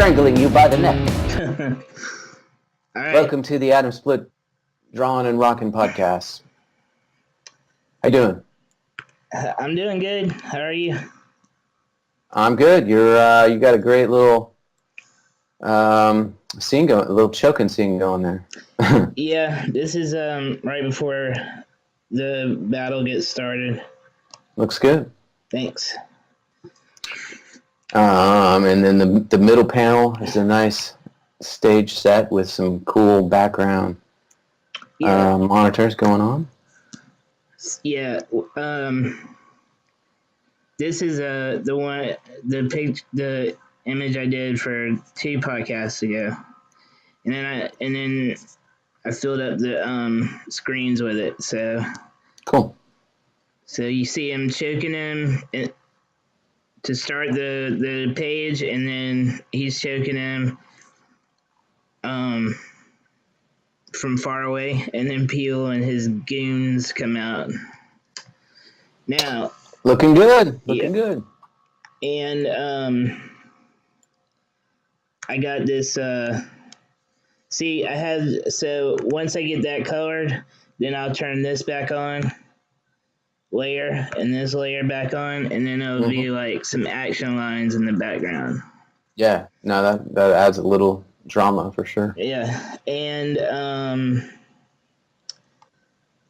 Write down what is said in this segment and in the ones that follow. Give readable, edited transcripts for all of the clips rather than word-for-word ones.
strangling you by the neck. All right. Welcome to the Atomsplit Drawing and Rocking Podcast. How you doing? I'm doing good. How are you? I'm good. You got a great little scene going, a little choking scene going there. Yeah, this is right before the battle gets started. Looks good. Thanks. And then the middle panel is a nice stage set with some cool background monitors going on. Yeah. This is the image I did for 2 podcasts ago, and then I filled up the screens with it. So cool. So you see him choking him to start the page, and then he's choking him from far away, and then Peel and his goons come out. Now, looking good. Looking good. And I got this. So once I get that colored, then I'll turn this back on. Layer and this layer back on, and then it'll be like some action lines in the background. Yeah, no, that adds a little drama for sure. Yeah, and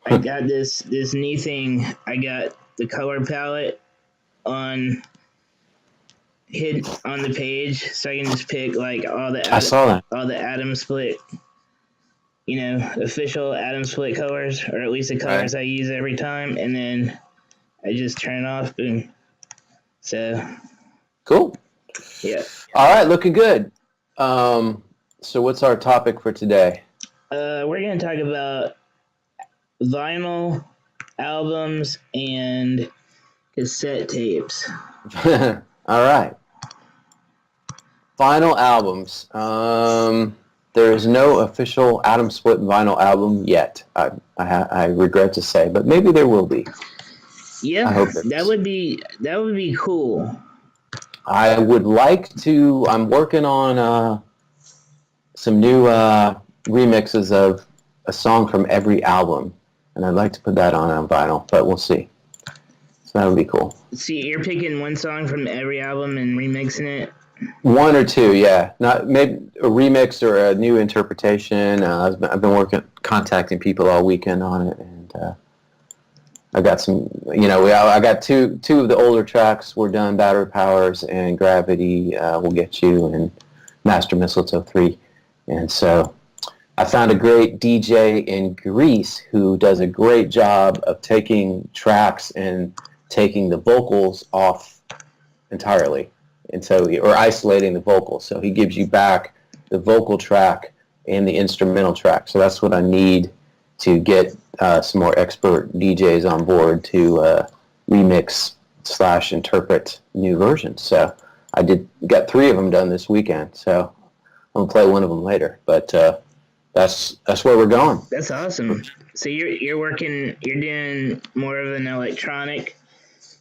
I got this new thing. I got the color palette hid on the page, so I can just pick like all the Atomsplit, official Atomsplit colors, or at least the colors I use every time, and then I just turn it off. Boom. So cool. Yeah. All right, looking good. So what's our topic for today? We're gonna talk about vinyl albums and cassette tapes. All right. Vinyl albums. There is no official Atomsplit vinyl album yet. I regret to say, but maybe there will be. Yeah, I hope that would be cool. I would like to. I'm working on some new remixes of a song from every album, and I'd like to put that on vinyl, but we'll see. So that would be cool. See, you're picking one song from every album and remixing it? One or two, yeah. Not maybe a remix or a new interpretation. I've been contacting people all weekend on it, and I got some. I got two of the older tracks were done. Battery Powers and Gravity Will Get You, and Master Mistletoe 3, and so I found a great DJ in Greece who does a great job of taking tracks and taking the vocals off entirely. And so, or isolating the vocals. So he gives you back the vocal track and the instrumental track. So that's what I need to get some more expert DJs on board to remix / interpret new versions. So I got 3 of them done this weekend. So I'm gonna play one of them later. But that's where we're going. That's awesome. So you're doing more of an electronic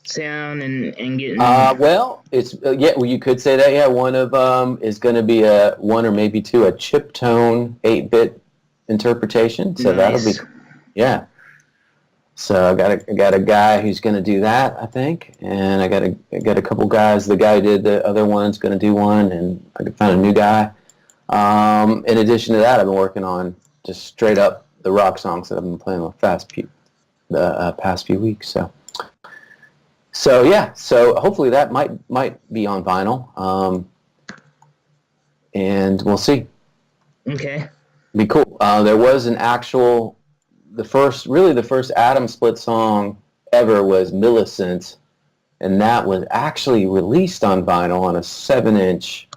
sound and getting well, it's you could say that. Yeah, one of them is going to be one or maybe 2 a chip tone 8-bit interpretation. So nice. That'll be So I got a guy who's going to do that, I think, and I got a couple guys. The guy who did the other one's going to do one, and I found a new guy. In addition to that, I've been working on just straight up the rock songs that I've been playing the past few weeks. So yeah, so hopefully that might be on vinyl, and we'll see. Okay. Be cool. There was the first Atomsplit song ever was Millicent, and that was actually released on vinyl on a 7-inch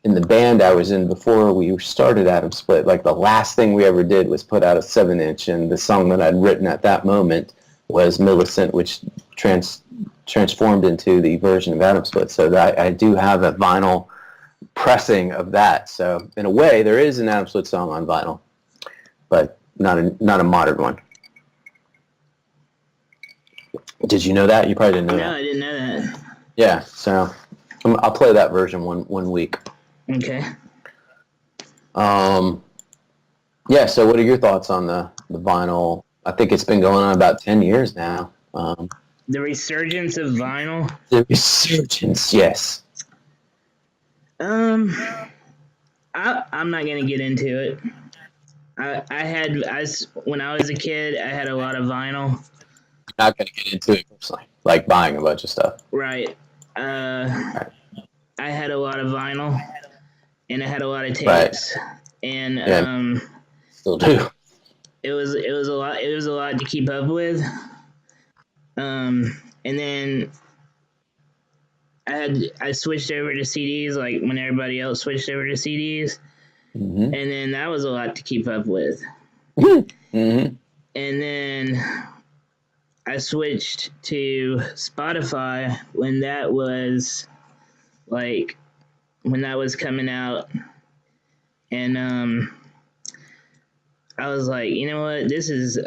in the band I was in before we started Atomsplit. Like the last thing we ever did was put out a 7-inch, and the song that I'd written at that moment was Millicent, which transformed into the version of Atomsplit. So I do have a vinyl pressing of that. So in a way, there is an Atomsplit song on vinyl, but not a modern one. Did you know that? You probably didn't know that. No, I didn't know that. Yeah, so I'll play that version one week. Okay. Yeah. So, what are your thoughts on the vinyl? I think it's been going on about 10 years now. The resurgence of vinyl. The resurgence, yes. I'm not gonna get into it. When I was a kid, I had a lot of vinyl. Not going to get into it personally, like buying a bunch of stuff. Right. Right. I had a lot of vinyl, and I had a lot of Right. tapes, and Yeah. Still do. it was a lot. It was a lot to keep up with. And then I switched over to CDs, like when everybody else switched over to CDs, Mm-hmm. and then that was a lot to keep up with. Mm-hmm. And then I switched to Spotify when that was coming out, and I was like, you know what, this is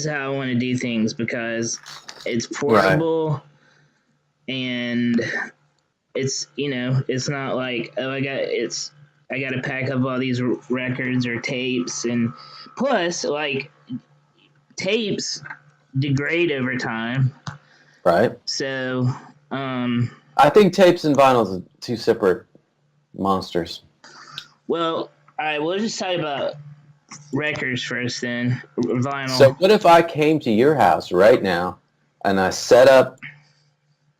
how I want to do things, because it's portable, and it's it's not like, oh, I got to pack up all these records or tapes, and plus, like, tapes degrade over time. Right. So, I think tapes and vinyls are two separate monsters. well, all right, we'll just talk about records first, then vinyl. So, what if I came to your house right now and I set up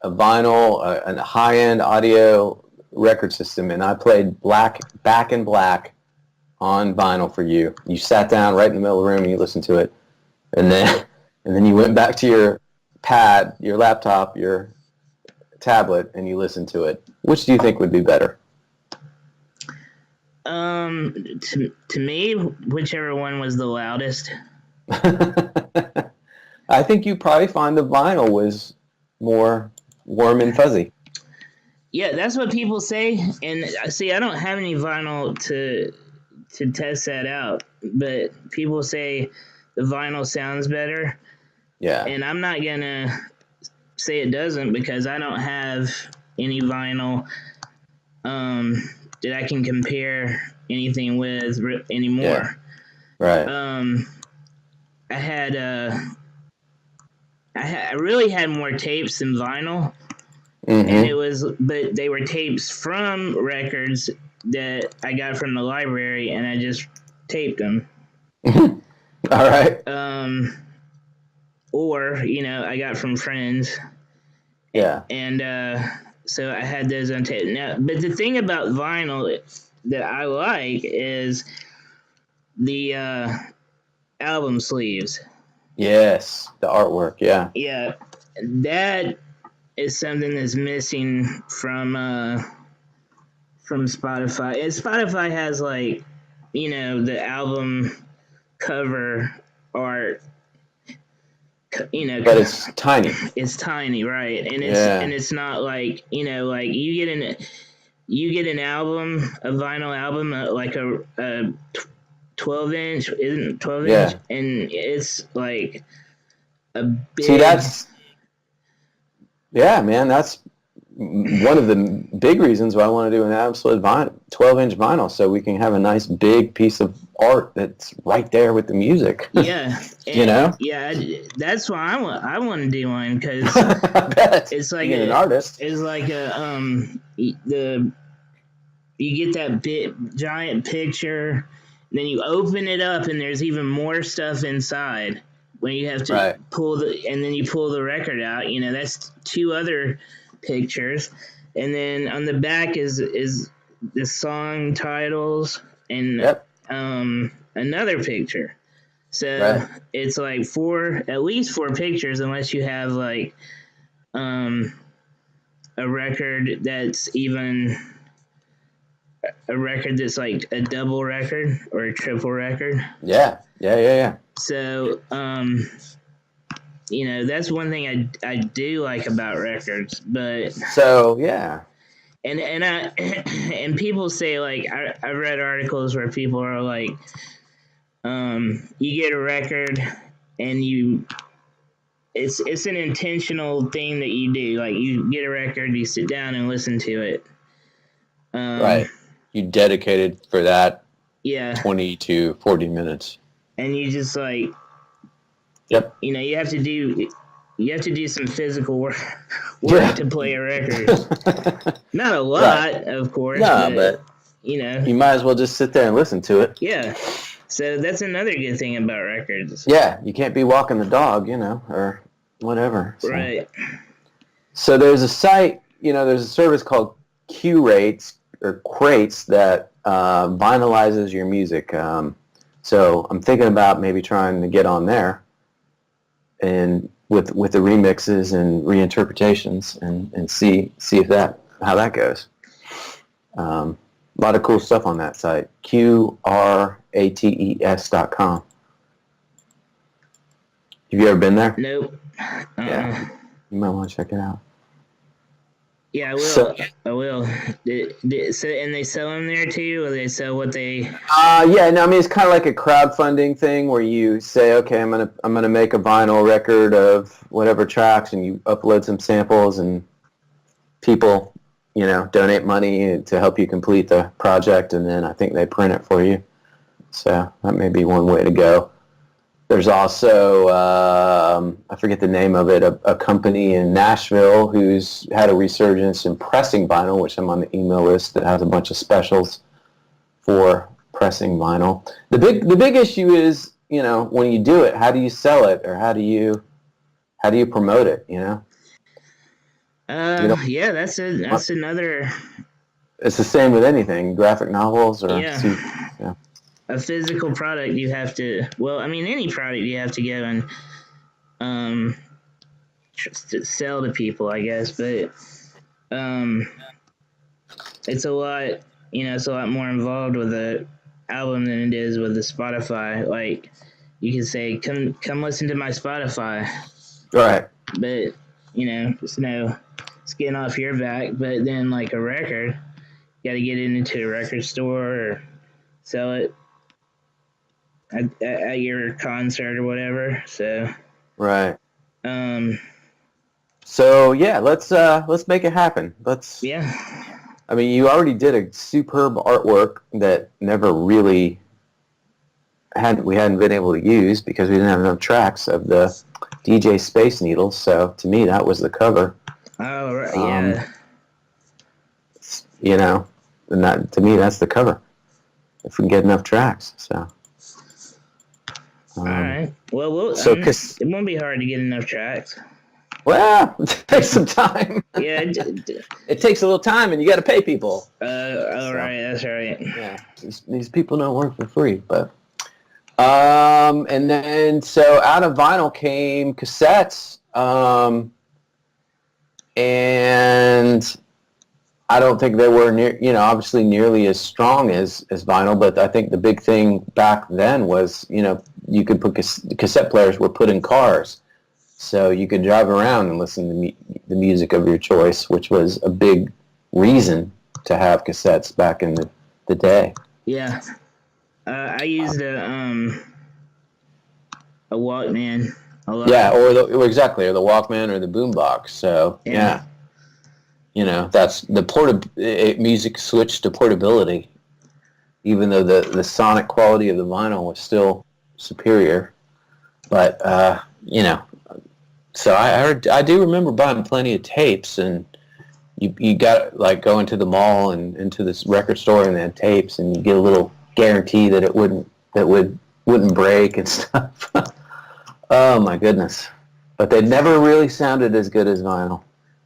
a vinyl, a high-end audio record system, and I played Back in Black on vinyl for you? You sat down right in the middle of the room and you listened to it, and then you went back to your pad, your laptop, your tablet, and you listened to it. Which do you think would be better? To me, whichever one was the loudest. I think you probably find the vinyl was more warm and fuzzy. Yeah, that's what people say. And see, I don't have any vinyl to test that out, but people say the vinyl sounds better. Yeah. And I'm not gonna say it doesn't, because I don't have any vinyl that I can compare anything with anymore. Yeah. Right. I really had more tapes than vinyl. Mm-hmm. But they were tapes from records that I got from the library, and I just taped them. All right. Or, I got from friends. Yeah. And so I had those on tape. Now, but the thing about vinyl that I like is the album sleeves. Yes, the artwork. Yeah. Yeah, that is something that's missing from Spotify. And Spotify has, like, the album cover art. But it's tiny. It's tiny, right? And it's not like, like you get an album, a vinyl album, like a 12-inch, isn't 12-inch, Yeah. and it's like a big. See, man, that's one of the big reasons why I want to do an Atomsplit 12-inch vinyl, so we can have a nice big piece of art that's right there with the music. Yeah. Yeah, that's why I want to do one, because it's like an artist. It's like you get that big giant picture, then you open it up, and there's even more stuff inside. When you have to pull the record out, that's two other pictures, and then on the back is the song titles and another picture. So it's like at least four pictures, unless you have like a record that's like a double record or a triple record. Yeah. So, that's one thing I do like about records, but and people say, like, I've read articles where people are like, you get a record and you it's an intentional thing that you do. Like, you get a record, you sit down and listen to it. Right. You dedicated for that. Yeah. 20 to 40 minutes. And you just like. Yep. You know, you have to do some physical work to play a record. Not a lot, of course. No, but you know, you might as well just sit there and listen to it. Yeah. So that's another good thing about records. Yeah, you can't be walking the dog, you know, or whatever. So. Right. So there's a site, you know, there's a service called Crates that vinylizes your music. So I'm thinking about maybe trying to get on there and with the remixes and reinterpretations and see if how that goes. A lot of cool stuff on that site. QRATES.com. Have you ever been there? Nope. Yeah. You might want to check it out. Yeah, I will. I will. So, and they sell them there too, or they sell what they? Yeah. No, I mean, it's kind of like a crowdfunding thing where you say, okay, I'm gonna make a vinyl record of whatever tracks, and you upload some samples, and people, you know, donate money to help you complete the project, and then I think they print it for you. So that may be one way to go. There's also, I forget the name of it, a company in Nashville who's had a resurgence in pressing vinyl, which I'm on the email list, that has a bunch of specials for pressing vinyl. The big issue is, you know, when you do it, how do you sell it, or how do you promote it, you know? Yeah, that's another. It's the same with anything, graphic novels or yeah. A physical product, you have to. Well, I mean, any product you have to go and sell to people, I guess. But it's a lot. You know, it's a lot more involved with the album than it is with the Spotify. Like, you can say, "Come listen to my Spotify." Right. But you know, it's no skin off your back. But then, like a record, you got to get it into a record store or sell it at your concert or whatever. So right. So yeah, let's make it happen. Yeah. I mean, you already did a superb artwork that never really we hadn't been able to use because we didn't have enough tracks of the DJ Space Needles. So to me, that was the cover. Oh right, yeah. You know, and that to me, that's the cover. If we can get enough tracks, so. All right. Well, it won't be hard to get enough tracks. Well, it takes some time. Yeah. It takes a little time, and you got to pay people. Right. That's right. Yeah. These people don't work for free, but. And then, so out of vinyl came cassettes, and I don't think they were obviously nearly as strong as vinyl, but I think the big thing back then was, you know, you could put cassette players were put in cars, so you could drive around and listen to the music of your choice, which was a big reason to have cassettes back in the day. Yeah. I used a Walkman a lot. Yeah, or the Walkman or the boombox. So yeah. You know, that's the music switched to portability, even though the sonic quality of the vinyl was still superior. But you know, so I do remember buying plenty of tapes, and you got like go into the mall and into this record store and they had tapes, and you get a little guarantee that it wouldn't break and stuff. Oh my goodness! But they never really sounded as good as vinyl.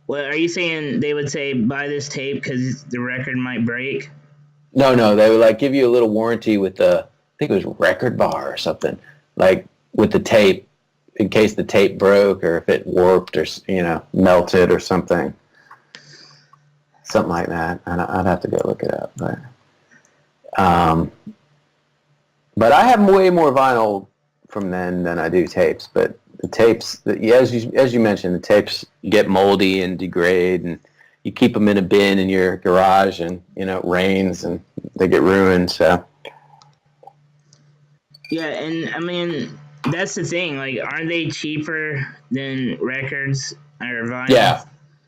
Well, are you saying they would say buy this tape because the record might break? No, they would like give you a little warranty with I think it was Record Bar or something, like with the tape, in case the tape broke or if it warped or, you know, melted or something like that. And I'd have to go look it up, but I have way more vinyl from then than I do tapes. But the tapes, as you mentioned, the tapes get moldy and degrade, and you keep them in a bin in your garage, and you know it rains and they get ruined. So yeah, and I mean, that's the thing. Like, aren't they cheaper than records or vinyl? Yeah,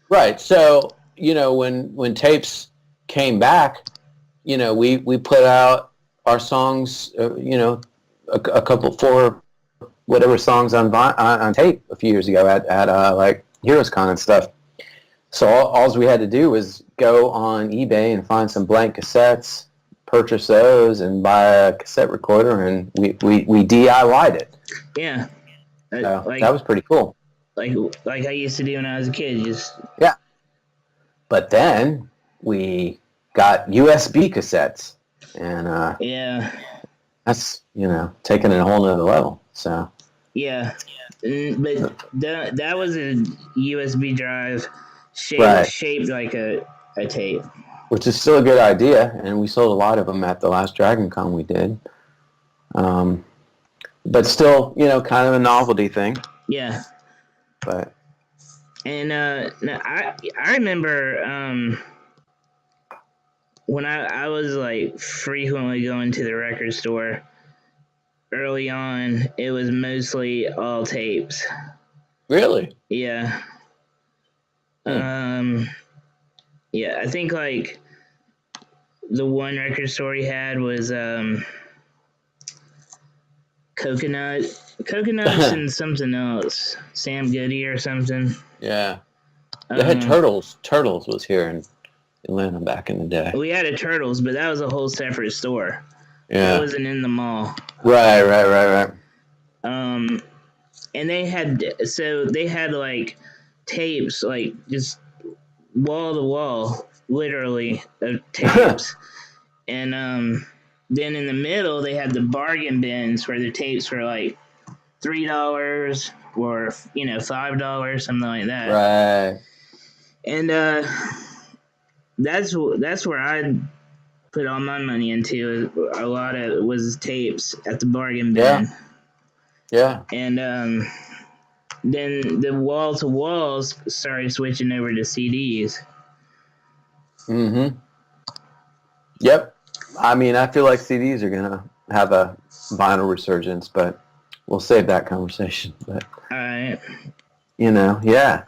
right. So when tapes came back, we put out our songs, a couple, 4 whatever songs on tape a few years ago at like HeroesCon and stuff. So all we had to do was go on eBay and find some blank cassettes, purchase those, and buy a cassette recorder, and we DIY'd it. Yeah. So that was pretty cool. Like I used to do when I was a kid. Yeah. But then we got USB cassettes, and that's taking it a whole nother level. So yeah, but that was a USB drive shaped like a tape, which is still a good idea, and we sold a lot of them at the last Dragon Con we did. But still, kind of a novelty thing. Yeah. But and I remember when I was like frequently going to the record store early on, it was mostly all tapes. Really? Yeah. Yeah, I think like the one record store he had was Coconuts and something else. Sam Goody or something. Yeah. They had Turtles. Turtles was here in Atlanta back in the day. We had a Turtles, but that was a whole separate store. Yeah. That wasn't in the mall. Right. And they had like tapes, like just wall to wall, literally, of tapes. And then in the middle they had the bargain bins where the tapes were like $3 or $5, something like that. Right. And that's where I put all my money into. A lot of it was tapes at the bargain bin. Yeah. And then the wall to walls started switching over to CDs. Mm-hmm. Yep. I mean, I feel like CDs are gonna have a vinyl resurgence, but we'll save that conversation. But all right. Yeah.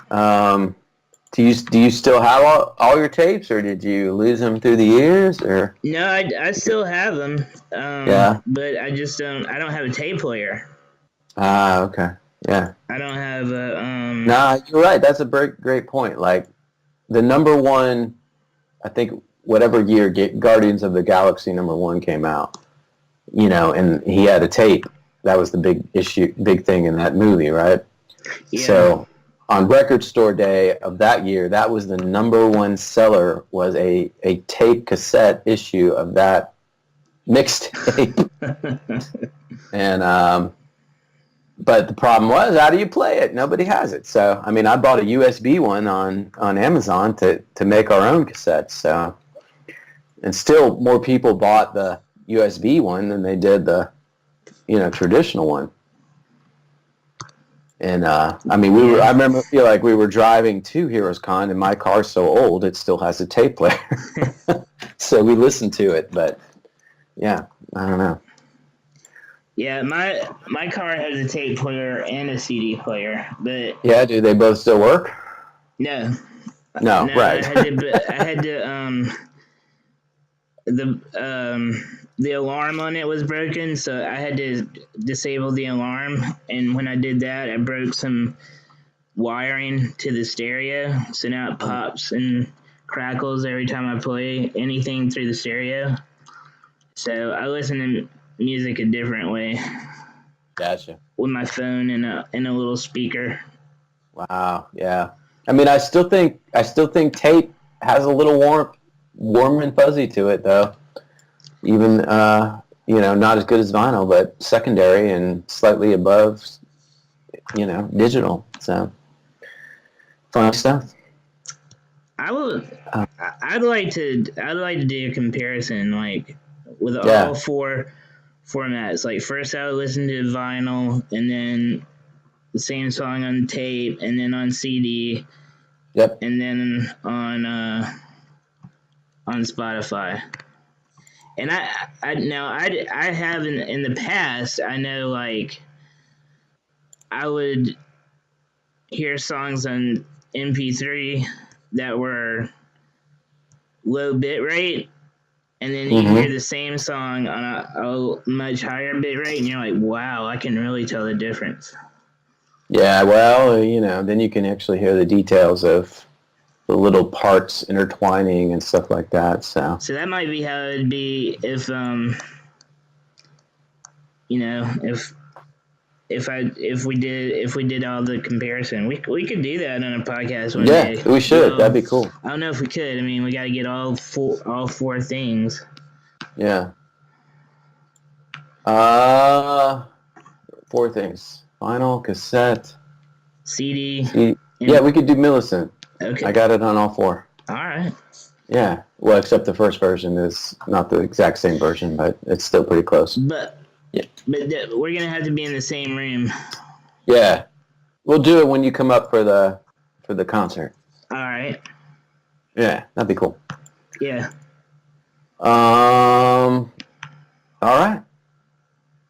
Do you still have all your tapes, or did you lose them through the years, or? No, I still have them. Yeah. But I just don't have a tape player. Ah, okay. Yeah. I don't have a Nah, you're right. That's a great point. Like the number one, I think whatever year Guardians of the Galaxy #1 came out, and he had a tape. That was the big thing in that movie, right? Yeah. So on Record Store Day of that year, that was the #1 seller, was a tape cassette issue of that mixtape. And but the problem was, how do you play it? Nobody has it. So I mean, I bought a USB one on Amazon to make our own cassettes. So, and still more people bought the USB one than they did the traditional one. And I mean, I feel like we were driving to HeroesCon, and my car's so old it still has a tape player. So we listened to it, but yeah, I don't know. Yeah, my car has a tape player and a CD player, but yeah, do they both still work? No, right. I had to the alarm on it was broken, so I had to disable the alarm, and when I did that, I broke some wiring to the stereo, so now it pops and crackles every time I play anything through the stereo. So I listen to music a different way. Gotcha. With my phone and a little speaker. Wow. Yeah. I mean, I still think tape has a little warm and fuzzy to it, though. Even not as good as vinyl, but secondary and slightly above, digital. So fun stuff. I'd like to do a comparison, like with all 4 formats. Like first I would listen to vinyl, and then the same song on tape, and then on CD. Yep. And then on Spotify. And I have in the past, I know, like I would hear songs on MP3 that were low bit rate, and then you hear the same song on a much higher bit rate, and you're like, wow, I can really tell the difference. Yeah, well, you know, then you can actually hear the details of the little parts intertwining and stuff like that. So that might be how it'd be if, you know, if we did all the comparison. We could do that on a podcast one day. Yeah, we should. That'd be cool. I don't know if we could. I mean, we got to get all four things. Yeah. 4 things: vinyl, cassette, CD. Yeah, we could do Millicent. Okay. I got it on all 4. All right. Yeah. Well, except the first version is not the exact same version, but it's still pretty close. But we're gonna have to be in the same room. Yeah. We'll do it when you come up for the concert. All right. Yeah, that'd be cool. Yeah. All right.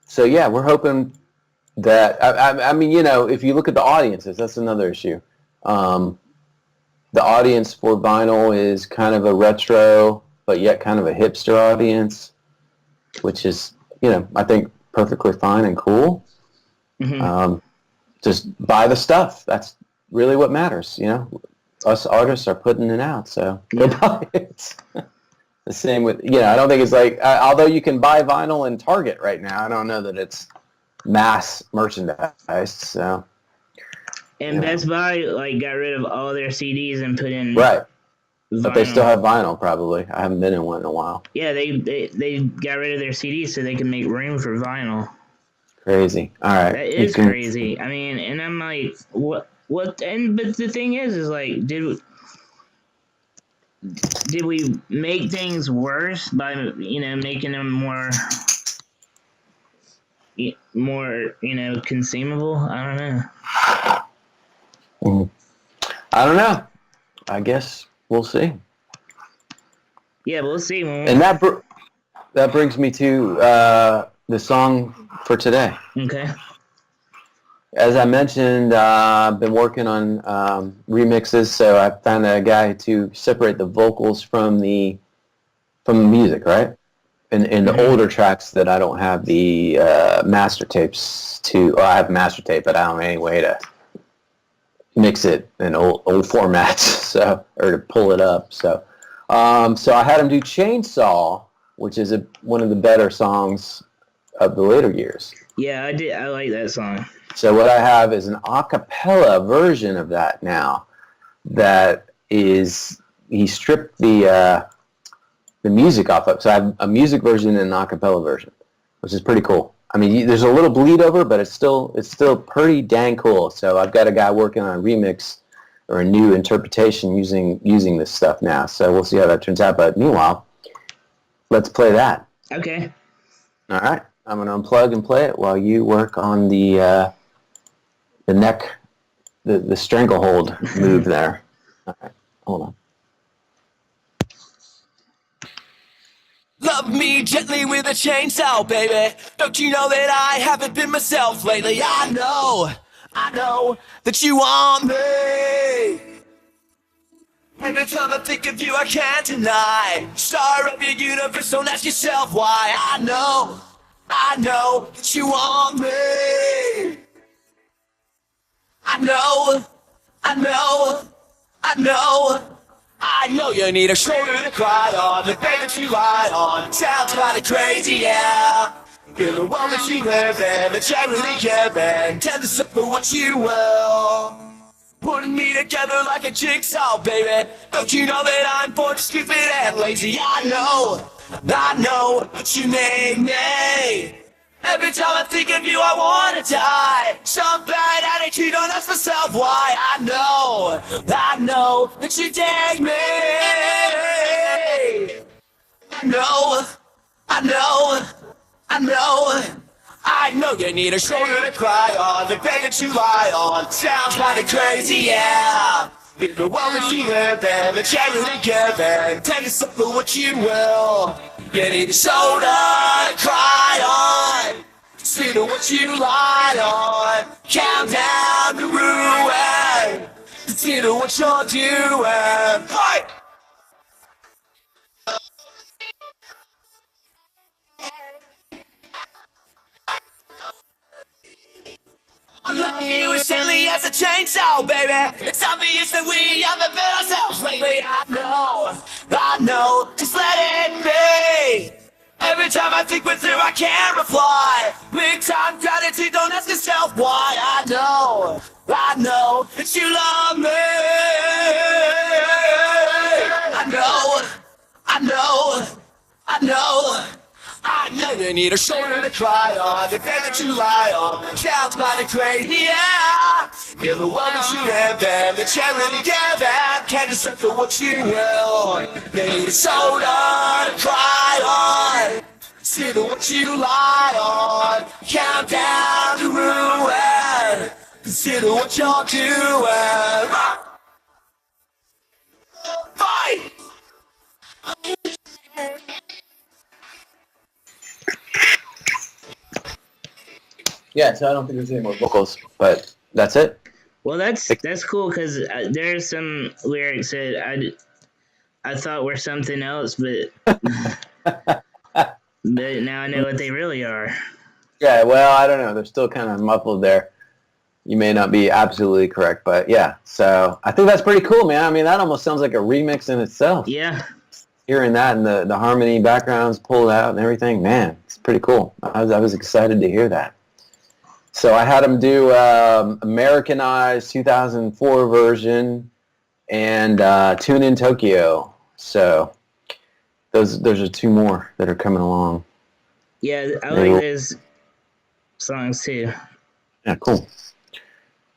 So yeah, we're hoping that I mean, you know, if you look at the audiences, that's another issue. The audience for vinyl is kind of a retro, but yet kind of a hipster audience, which is, you know, I think perfectly fine and cool. Just buy the stuff. That's really what matters, you know. Us artists are putting it out, so go buy it. The same with, you know, I don't think it's like, although you can buy vinyl in Target right now, I don't know that it's mass merchandise, so. And Best Buy like got rid of all their CDs and put in right, vinyl. But they still have vinyl. Probably, I haven't been in one in a while. Yeah, they got rid of their CDs so they can make room for vinyl. Crazy. All right, that is crazy. I mean, and I'm like, what? And but the thing is like, did we make things worse by, you know, making them more, you know, consumable? I don't know. I don't know. I guess we'll see. Yeah, we'll see. And that brings me to the song for today. Okay. As I mentioned, I've been working on remixes, so I found a guy to separate the vocals from the music, right? In the older tracks that I don't have the master tapes to, or I have master tape, but I don't have any way to mix it in old formats, so, or to pull it up. So I had him do Chainsaw, which is one of the better songs of the later years. Yeah, I did. I like that song. So what I have is an acapella version of that now. That is, he stripped the music off of. So I have a music version and an acapella version, which is pretty cool. I mean, there's a little bleed over, but it's still pretty dang cool. So I've got a guy working on a remix or a new interpretation using this stuff now. So we'll see how that turns out. But meanwhile, let's play that. Okay. All right. I'm going to unplug and play it while you work on the neck, the stranglehold move there. All right. Hold on. Love me gently with a chainsaw, baby. Don't you know that I haven't been myself lately? I know that you want me. Every time I think of you, I can't deny. Star of your universe, don't ask yourself why. I know that you want me. I know you need a shoulder to cry on, the bed that you lie on. Sounds kinda crazy, yeah. You're the one that you live in, that you really give in. Tend to suffer what you will. Putting me together like a jigsaw, baby. Don't you know that I'm born stupid and lazy? I know that you made me. Every time I think of you, I wanna die. Some bad attitude on us myself. Why? I know that you dig me. I know you need a shoulder to cry on, the bed that you lie on. Sounds kinda crazy, yeah. Be the one that you live in, the charity given. Take a sip for what you will. You need a shoulder to cry on. See to what you lied on. Count down the ruin. See to what you're doing. Fight! I love you as gently as a chainsaw, baby. It's obvious that we haven't been ourselves lately. I know, just let it be. Every time I think with you, I can't reply. Big time gratitude, don't ask yourself why. I know that you love me. I know you need a shoulder to cry on, the bed that you lie on, child's mighty crazy, yeah. You're the one that you have been, the charity given, can't just for what you will. You need a shoulder to cry on, see to what you lie on, count down to ruin, consider what you're doing. Fight! Yeah, so I don't think there's any more vocals, but that's it. Well, that's cool because there's some lyrics that I thought were something else, but but now I know what they really are. Yeah, well, I don't know. They're still kind of muffled there. You may not be absolutely correct, but yeah. So I think that's pretty cool, man. I mean, that almost sounds like a remix in itself. Yeah. Hearing that and the harmony backgrounds pulled out and everything, man, it's pretty cool. I was excited to hear that. So I had them do Americanized 2004 version and Tune in Tokyo. So those are two more that are coming along. Yeah, I like those songs too. Yeah, cool.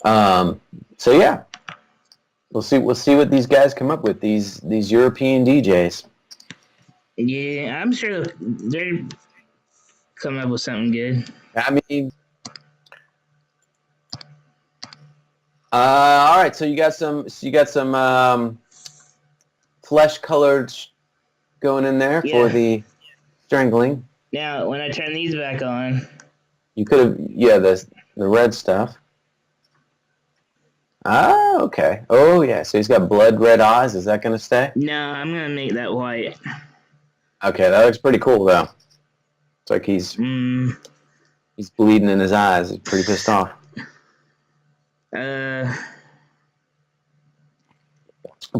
So yeah, we'll see what these guys come up with. These European DJs. Yeah, I'm sure they're coming up with something good. I mean. All right, so you got some flesh-colored going in there for the strangling. Now, when I turn these back on, you could have the red stuff. Ah, okay. Oh yeah, so he's got blood red eyes. Is that gonna stay? No, I'm gonna make that white. Okay, that looks pretty cool though. It's like he's bleeding in his eyes. He's pretty pissed off.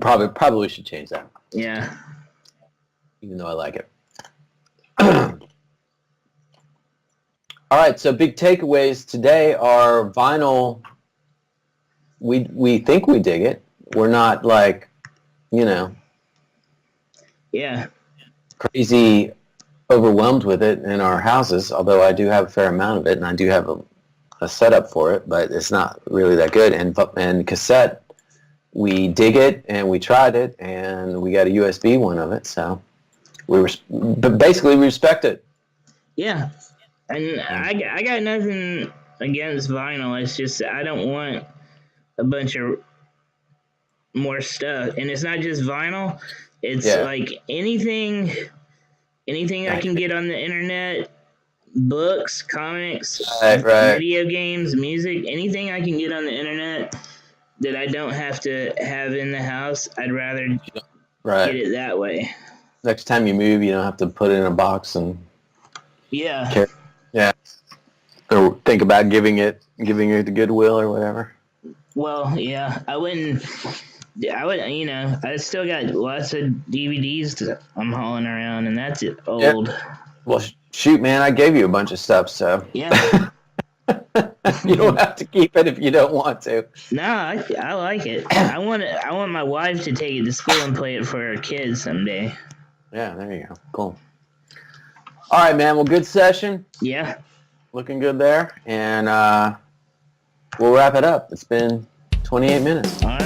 Probably should change that. Yeah. Even though I like it. All right, so big takeaways today are vinyl. We think we dig it. We're not like, crazy overwhelmed with it in our houses, although I do have a fair amount of it, and I do have a setup for it, but it's not really that good. And cassette, we dig it, and we tried it, and we got a USB one of it, so but basically we respect it. Yeah, and I got nothing against vinyl. It's just I don't want a bunch of more stuff, and it's not just vinyl. It's like anything I can get on the internet. Books, comics, video games, music, anything I can get on the internet that I don't have to have in the house, I'd rather get it that way. Next time you move, you don't have to put it in a box and care. Yeah. Or think about giving it to Goodwill or whatever. Well, yeah, I would, I still got lots of DVDs that I'm hauling around, and that's old. Yeah. Well, shoot, man, I gave you a bunch of stuff, so. Yeah. You don't have to keep it if you don't want to. No, I like it. I want my wife to take it to school and play it for her kids someday. Yeah, there you go. Cool. All right, man. Well, good session. Yeah. Looking good there. And we'll wrap it up. It's been 28 minutes. All right.